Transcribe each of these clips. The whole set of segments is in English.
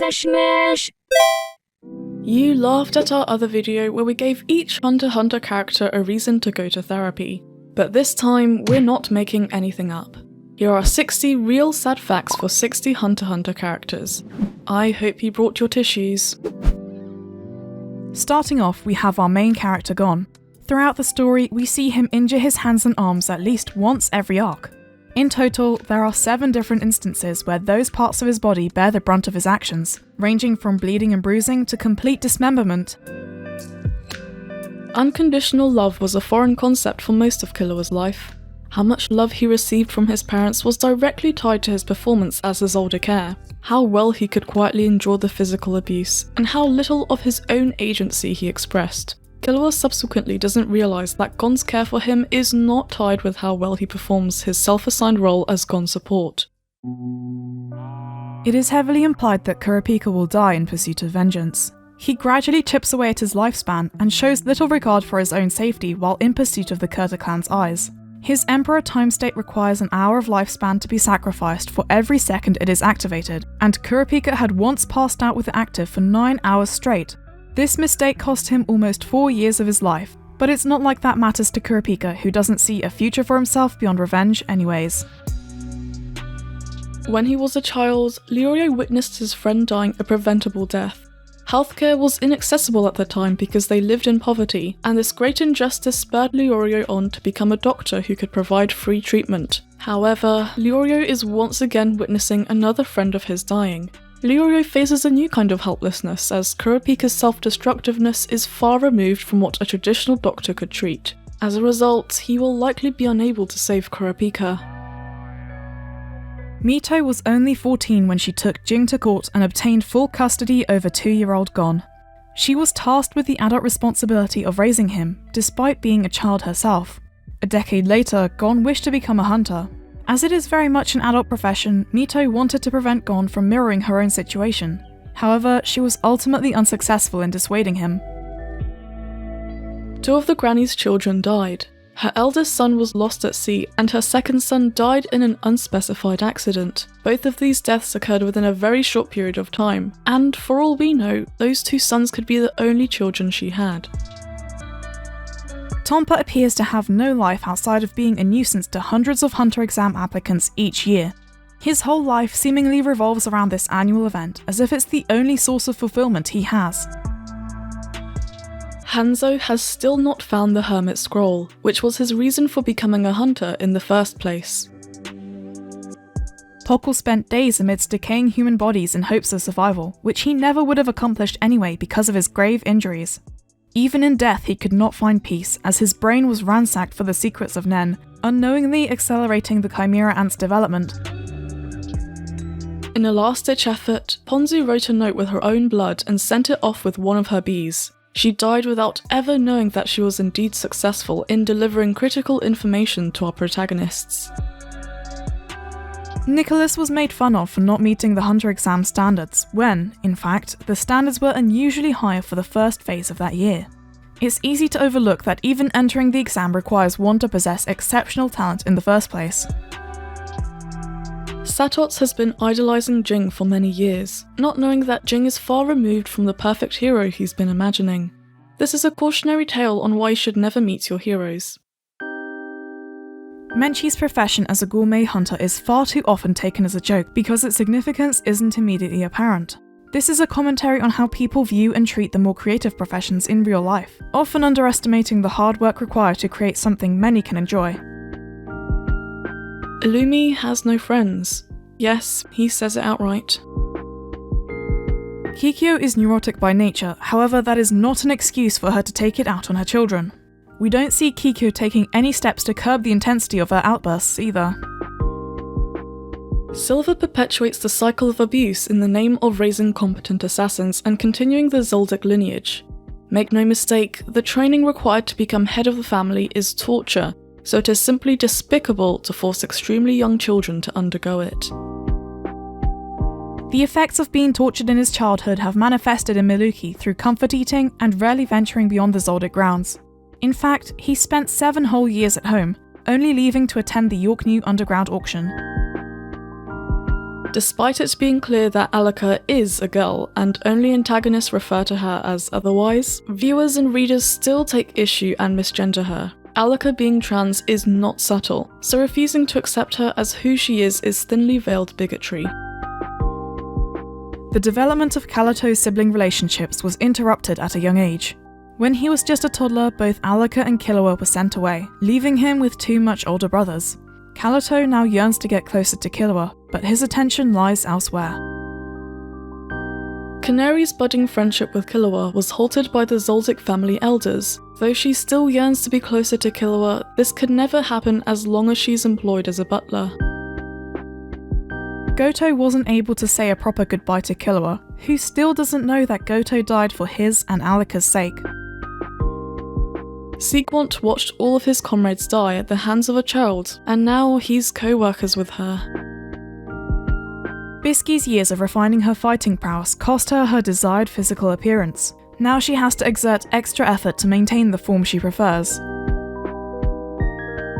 SashMash! You laughed at our other video where we gave each Hunter x Hunter character a reason to go to therapy. But this time, we're not making anything up. Here are 60 real sad facts for 60 Hunter x Hunter characters. I hope you brought your tissues. Starting off, we have our main character Gon. Throughout the story, we see him injure his hands and arms at least once every arc. In total, there are 7 different instances where those parts of his body bear the brunt of his actions, ranging from bleeding and bruising to complete dismemberment. Unconditional love was a foreign concept for most of Killua's life. How much love he received from his parents was directly tied to his performance as his older heir, how well he could quietly endure the physical abuse, and how little of his own agency he expressed. Killua subsequently doesn't realise that Gon's care for him is not tied with how well he performs his self-assigned role as Gon's support. It is heavily implied that Kurapika will die in pursuit of vengeance. He gradually chips away at his lifespan and shows little regard for his own safety while in pursuit of the Kurta clan's eyes. His Emperor time state requires an hour of lifespan to be sacrificed for every second it is activated, and Kurapika had once passed out with it active for 9 hours straight. This mistake cost him almost 4 years of his life, but it's not like that matters to Kurapika, who doesn't see a future for himself beyond revenge anyways. When he was a child, Leorio witnessed his friend dying a preventable death. Healthcare was inaccessible at the time because they lived in poverty, and this great injustice spurred Leorio on to become a doctor who could provide free treatment. However, Leorio is once again witnessing another friend of his dying. Leorio faces a new kind of helplessness as Kurapika's self-destructiveness is far removed from what a traditional doctor could treat. As a result, he will likely be unable to save Kurapika. Mito was only 14 when she took Jing to court and obtained full custody over 2-year-old Gon. She was tasked with the adult responsibility of raising him, despite being a child herself. A decade later, Gon wished to become a hunter. As it is very much an adult profession, Mito wanted to prevent Gon from mirroring her own situation. However, she was ultimately unsuccessful in dissuading him. 2 of the granny's children died. Her eldest son was lost at sea, and her second son died in an unspecified accident. Both of these deaths occurred within a very short period of time, and for all we know, those 2 sons could be the only children she had. Tompa appears to have no life outside of being a nuisance to hundreds of Hunter exam applicants each year. His whole life seemingly revolves around this annual event, as if it's the only source of fulfillment he has. Hanzo has still not found the Hermit Scroll, which was his reason for becoming a hunter in the first place. Pockle spent days amidst decaying human bodies in hopes of survival, which he never would have accomplished anyway because of his grave injuries. Even in death he could not find peace, as his brain was ransacked for the secrets of Nen, unknowingly accelerating the Chimera Ant's development. In a last-ditch effort, Ponzu wrote a note with her own blood and sent it off with one of her bees. She died without ever knowing that she was indeed successful in delivering critical information to our protagonists. Nicholas was made fun of for not meeting the Hunter exam standards when, in fact, the standards were unusually high for the first phase of that year. It's easy to overlook that even entering the exam requires one to possess exceptional talent in the first place. Satots has been idolising Jing for many years, not knowing that Jing is far removed from the perfect hero he's been imagining. This is a cautionary tale on why you should never meet your heroes. Menchie's profession as a gourmet hunter is far too often taken as a joke because its significance isn't immediately apparent. This is a commentary on how people view and treat the more creative professions in real life, often underestimating the hard work required to create something many can enjoy. Illumi has no friends. Yes, he says it outright. Kikyo is neurotic by nature, however that is not an excuse for her to take it out on her children. We don't see Kikyo taking any steps to curb the intensity of her outbursts either. Silver perpetuates the cycle of abuse in the name of raising competent assassins and continuing the Zoldyck lineage. Make no mistake, the training required to become head of the family is torture, so it is simply despicable to force extremely young children to undergo it. The effects of being tortured in his childhood have manifested in Miluki through comfort eating and rarely venturing beyond the Zoldyck grounds. In fact, he spent 7 whole years at home, only leaving to attend the York New Underground auction. Despite it being clear that Alaka is a girl and only antagonists refer to her as otherwise, viewers and readers still take issue and misgender her. Alaka being trans is not subtle, so refusing to accept her as who she is thinly veiled bigotry. The development of Kalato's sibling relationships was interrupted at a young age. When he was just a toddler, both Alaka and Killua were sent away, leaving him with two much older brothers. Kalato now yearns to get closer to Killua, but his attention lies elsewhere. Canary's budding friendship with Killua was halted by the Zoldyck family elders. Though she still yearns to be closer to Killua, this could never happen as long as she's employed as a butler. Goto wasn't able to say a proper goodbye to Killua, who still doesn't know that Goto died for his and Alaka's sake. Sequant watched all of his comrades die at the hands of a child, and now he's co-workers with her. Bisky's years of refining her fighting prowess cost her her desired physical appearance. Now she has to exert extra effort to maintain the form she prefers.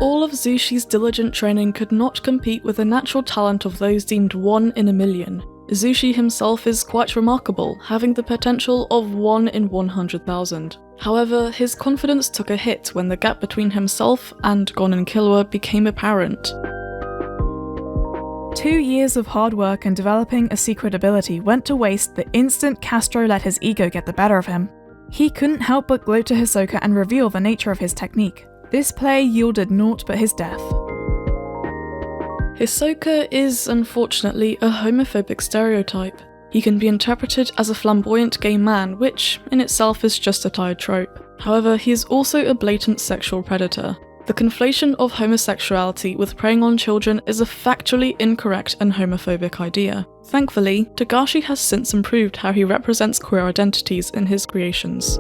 All of Zushi's diligent training could not compete with the natural talent of those deemed 1 in a million. Zushi himself is quite remarkable, having the potential of 1 in 100,000. However, his confidence took a hit when the gap between himself and Gon and Killua became apparent. 2 years of hard work and developing a secret ability went to waste the instant Castro let his ego get the better of him. He couldn't help but gloat to Hisoka and reveal the nature of his technique. This play yielded naught but his death. Hisoka is, unfortunately, a homophobic stereotype. He can be interpreted as a flamboyant gay man, which, in itself, is just a tired trope. However, he is also a blatant sexual predator. The conflation of homosexuality with preying on children is a factually incorrect and homophobic idea. Thankfully, Togashi has since improved how he represents queer identities in his creations.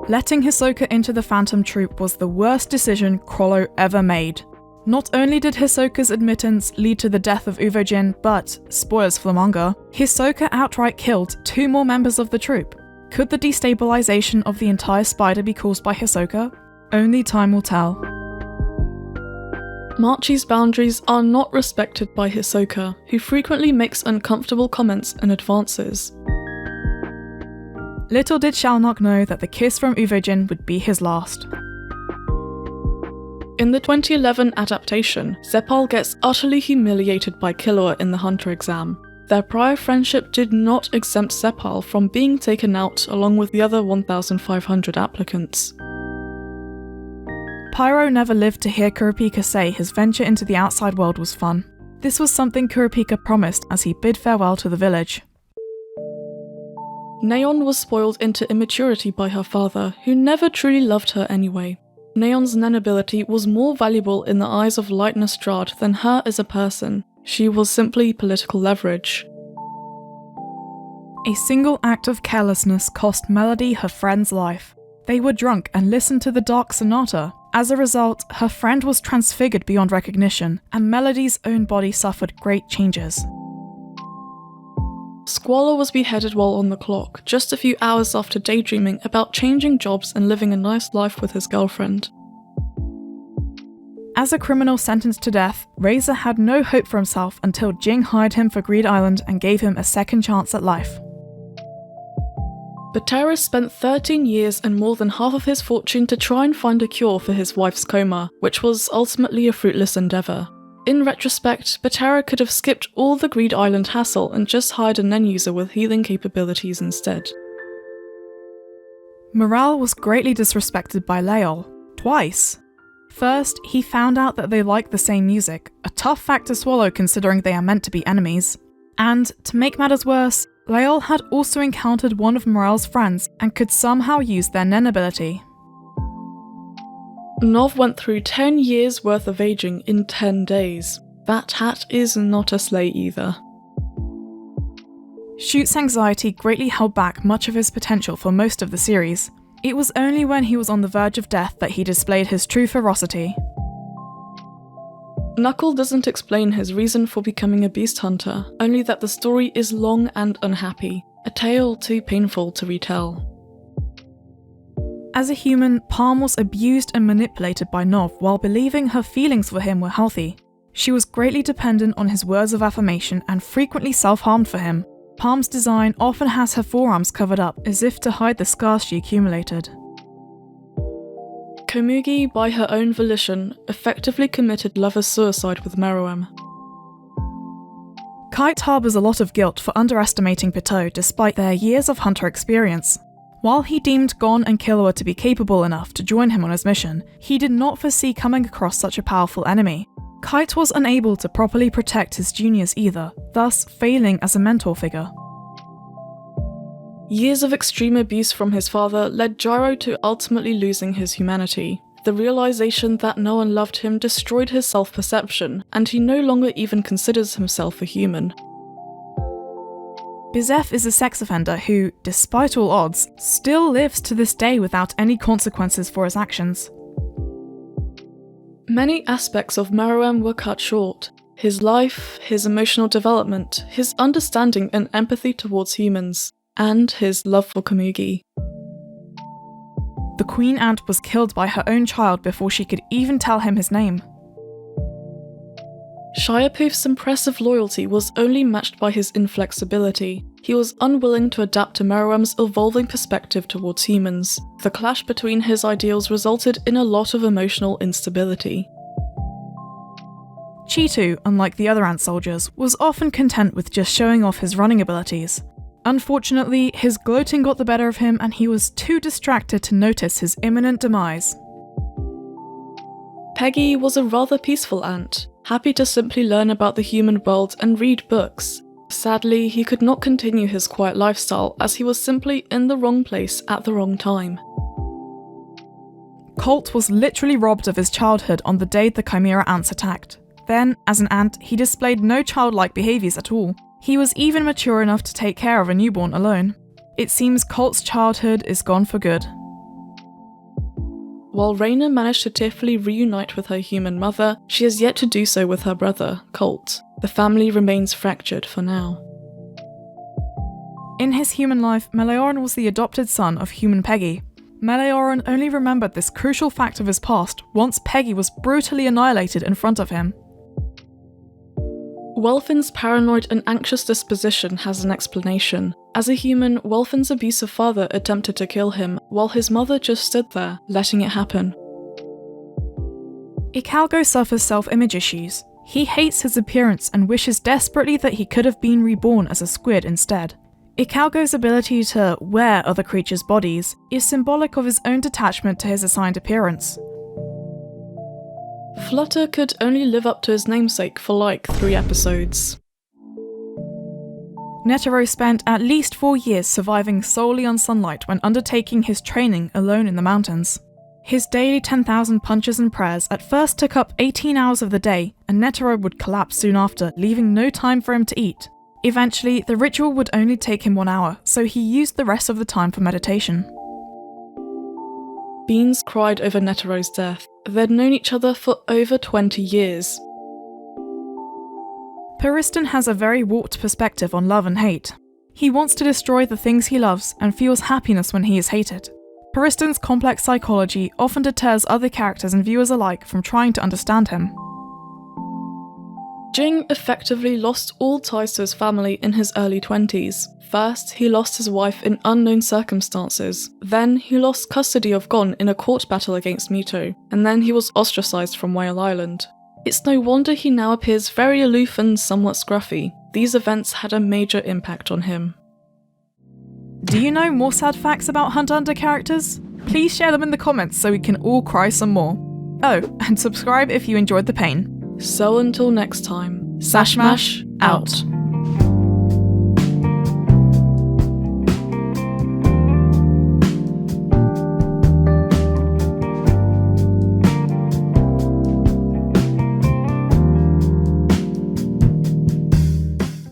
Letting Hisoka into the Phantom Troop was the worst decision Chrollo ever made. Not only did Hisoka's admittance lead to the death of Uvojin, but, spoilers for the manga, Hisoka outright killed 2 more members of the troop. Could the destabilization of the entire spider be caused by Hisoka? Only time will tell. Marchie's boundaries are not respected by Hisoka, who frequently makes uncomfortable comments and advances. Little did Shalnok know that the kiss from Uvojin would be his last. In the 2011 adaptation, Zeppal gets utterly humiliated by Killua in the Hunter exam. Their prior friendship did not exempt Zeppal from being taken out along with the other 1,500 applicants. Pyro never lived to hear Kurapika say his venture into the outside world was fun. This was something Kurapika promised as he bid farewell to the village. Neon was spoiled into immaturity by her father, who never truly loved her anyway. Neon's Nen ability was more valuable in the eyes of Lightner Strahd than her as a person. She was simply political leverage. A single act of carelessness cost Melody her friend's life. They were drunk and listened to the Dark Sonata. As a result, her friend was transfigured beyond recognition, and Melody's own body suffered great changes. Squall was beheaded while on the clock, just a few hours after daydreaming about changing jobs and living a nice life with his girlfriend. As a criminal sentenced to death, Razor had no hope for himself until Jing hired him for Greed Island and gave him a second chance at life. Bateras spent 13 years and more than half of his fortune to try and find a cure for his wife's coma, which was ultimately a fruitless endeavour. In retrospect, Batera could have skipped all the Greed Island hassle and just hired a Nen user with healing capabilities instead. Morale was greatly disrespected by Leol, twice. First, he found out that they liked the same music, a tough fact to swallow considering they are meant to be enemies. And, to make matters worse, Leol had also encountered one of Morale's friends and could somehow use their Nen ability. Nov went through 10 years worth of aging in 10 days. That hat is not a sleigh either. Shoot's anxiety greatly held back much of his potential for most of the series. It was only when he was on the verge of death that he displayed his true ferocity. Knuckle doesn't explain his reason for becoming a beast hunter, only that the story is long and unhappy, a tale too painful to retell. As a human, Palm was abused and manipulated by Nov while believing her feelings for him were healthy. She was greatly dependent on his words of affirmation and frequently self-harmed for him. Palm's design often has her forearms covered up, as if to hide the scars she accumulated. Komugi, by her own volition, effectively committed lover's suicide with Meruem. Kite harbours a lot of guilt for underestimating Pitou despite their years of hunter experience. While he deemed Gon and Killua to be capable enough to join him on his mission, he did not foresee coming across such a powerful enemy. Kite was unable to properly protect his juniors either, thus failing as a mentor figure. Years of extreme abuse from his father led Gyro to ultimately losing his humanity. The realization that no one loved him destroyed his self-perception, and he no longer even considers himself a human. Bizef is a sex offender who, despite all odds, still lives to this day without any consequences for his actions. Many aspects of Meruem were cut short. His life, his emotional development, his understanding and empathy towards humans, and his love for Komugi. The Queen Ant was killed by her own child before she could even tell him his name. Shiaputh's impressive loyalty was only matched by his inflexibility. He was unwilling to adapt to Meruem's evolving perspective towards humans. The clash between his ideals resulted in a lot of emotional instability. Cheetu, unlike the other ant soldiers, was often content with just showing off his running abilities. Unfortunately, his gloating got the better of him and he was too distracted to notice his imminent demise. Peggy was a rather peaceful ant, happy to simply learn about the human world and read books. Sadly, he could not continue his quiet lifestyle as he was simply in the wrong place at the wrong time. Colt was literally robbed of his childhood on the day the Chimera ants attacked. Then, as an ant, he displayed no childlike behaviours at all. He was even mature enough to take care of a newborn alone. It seems Colt's childhood is gone for good. While Reina managed to tearfully reunite with her human mother, she has yet to do so with her brother, Colt. The family remains fractured for now. In his human life, Leorio was the adopted son of human Peggy. Leorio only remembered this crucial fact of his past once Peggy was brutally annihilated in front of him. Welfin's paranoid and anxious disposition has an explanation. As a human, Welfin's abusive father attempted to kill him, while his mother just stood there, letting it happen. Ikalgo suffers self-image issues. He hates his appearance and wishes desperately that he could have been reborn as a squid instead. Ikalgo's ability to wear other creatures' bodies is symbolic of his own detachment to his assigned appearance. Flutter could only live up to his namesake for like 3 episodes. Netero spent at least 4 years surviving solely on sunlight when undertaking his training alone in the mountains. His daily 10,000 punches and prayers at first took up 18 hours of the day, and Netero would collapse soon after, leaving no time for him to eat. Eventually, the ritual would only take him 1 hour, so he used the rest of the time for meditation. Beans cried over Netero's death. They'd known each other for over 20 years. Puristan has a very warped perspective on love and hate. He wants to destroy the things he loves and feels happiness when he is hated. Puristan's complex psychology often deters other characters and viewers alike from trying to understand him. Jing effectively lost all ties to his family in his early 20s. First, he lost his wife in unknown circumstances. Then, he lost custody of Gon in a court battle against Mito. And then he was ostracized from Whale Island. It's no wonder he now appears very aloof and somewhat scruffy. These events had a major impact on him. Do you know more sad facts about Hunter x Hunter characters? Please share them in the comments so we can all cry some more. Oh, and subscribe if you enjoyed the pain. So until next time, SashMash out.